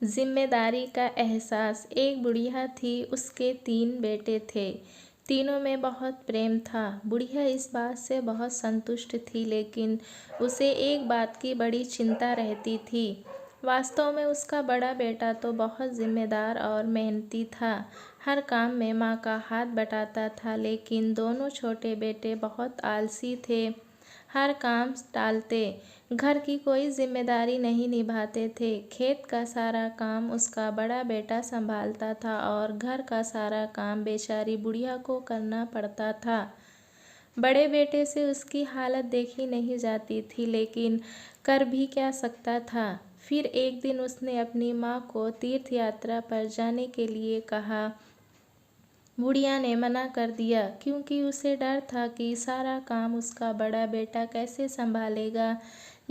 जिम्मेदारी का एहसास। एक बुढ़िया थी, उसके 3 बेटे थे। तीनों में बहुत प्रेम था। बुढ़िया इस बात से बहुत संतुष्ट थी, लेकिन उसे एक बात की बड़ी चिंता रहती थी। वास्तव में उसका बड़ा बेटा तो बहुत जिम्मेदार और मेहनती था। हर काम में माँ का हाथ बटाता था, लेकिन दोनों छोटे बेटे बहुत आलसी थे। हर काम टालते, घर की कोई जिम्मेदारी नहीं निभाते थे। खेत का सारा काम उसका बड़ा बेटा संभालता था और घर का सारा काम बेचारी बुढ़िया को करना पड़ता था। बड़े बेटे से उसकी हालत देखी नहीं जाती थी, लेकिन कर भी क्या सकता था। फिर एक दिन उसने अपनी माँ को तीर्थ यात्रा पर जाने के लिए कहा। बुढ़िया ने मना कर दिया, क्योंकि उसे डर था कि सारा काम उसका बड़ा बेटा कैसे संभालेगा।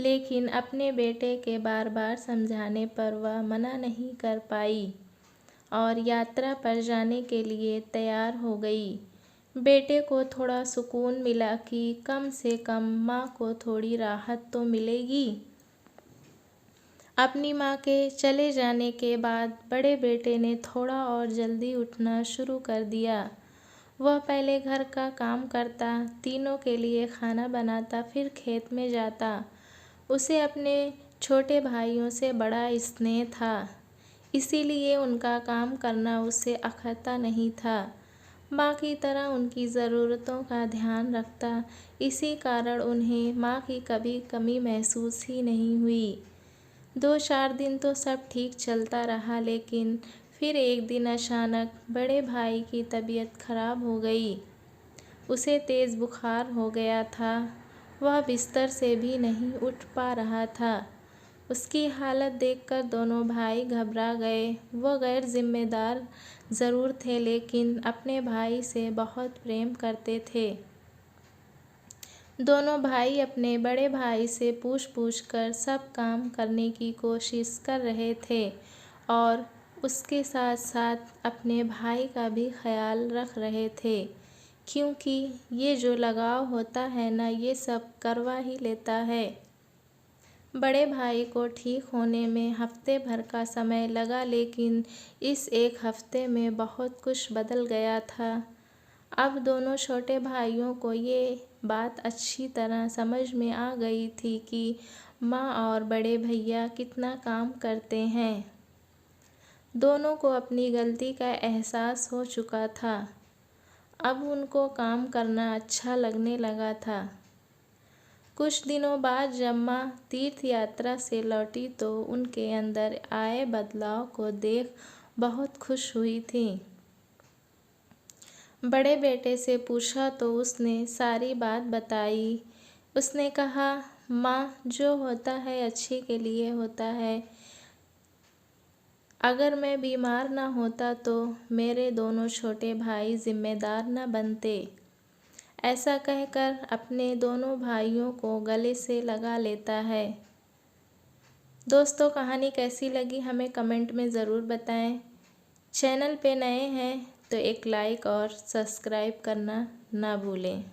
लेकिन अपने बेटे के बार बार समझाने पर वह मना नहीं कर पाई और यात्रा पर जाने के लिए तैयार हो गई। बेटे को थोड़ा सुकून मिला कि कम से कम माँ को थोड़ी राहत तो मिलेगी। अपनी माँ के चले जाने के बाद बड़े बेटे ने थोड़ा और जल्दी उठना शुरू कर दिया। वह पहले घर का काम करता, तीनों के लिए खाना बनाता, फिर खेत में जाता। उसे अपने छोटे भाइयों से बड़ा स्नेह था, इसीलिए उनका काम करना उसे अखरता नहीं था। माँ की तरह उनकी ज़रूरतों का ध्यान रखता। इसी कारण उन्हें माँ की कभी कमी महसूस ही नहीं हुई। 2-4 दिन तो सब ठीक चलता रहा, लेकिन फिर एक दिन अचानक बड़े भाई की तबीयत खराब हो गई। उसे तेज़ बुखार हो गया था। वह बिस्तर से भी नहीं उठ पा रहा था। उसकी हालत देखकर दोनों भाई घबरा गए। वह गैर जिम्मेदार ज़रूर थे, लेकिन अपने भाई से बहुत प्रेम करते थे। दोनों भाई अपने बड़े भाई से पूछ कर सब काम करने की कोशिश कर रहे थे और उसके साथ साथ अपने भाई का भी ख्याल रख रहे थे, क्योंकि ये जो लगाव होता है ना, ये सब करवा ही लेता है। बड़े भाई को ठीक होने में हफ्ते भर का समय लगा, लेकिन इस एक हफ्ते में बहुत कुछ बदल गया था। अब दोनों छोटे भाइयों को ये बात अच्छी तरह समझ में आ गई थी कि माँ और बड़े भैया कितना काम करते हैं। दोनों को अपनी गलती का एहसास हो चुका था। अब उनको काम करना अच्छा लगने लगा था। कुछ दिनों बाद जब माँ तीर्थ यात्रा से लौटी तो उनके अंदर आए बदलाव को देख बहुत खुश हुई थी। बड़े बेटे से पूछा तो उसने सारी बात बताई। उसने कहा, माँ, जो होता है अच्छे के लिए होता है। अगर मैं बीमार ना होता तो मेरे दोनों छोटे भाई जिम्मेदार न बनते। ऐसा कहकर अपने दोनों भाइयों को गले से लगा लेता है। दोस्तों, कहानी कैसी लगी हमें कमेंट में ज़रूर बताएं। चैनल पे नए हैं तो एक लाइक और सब्सक्राइब करना ना भूलें।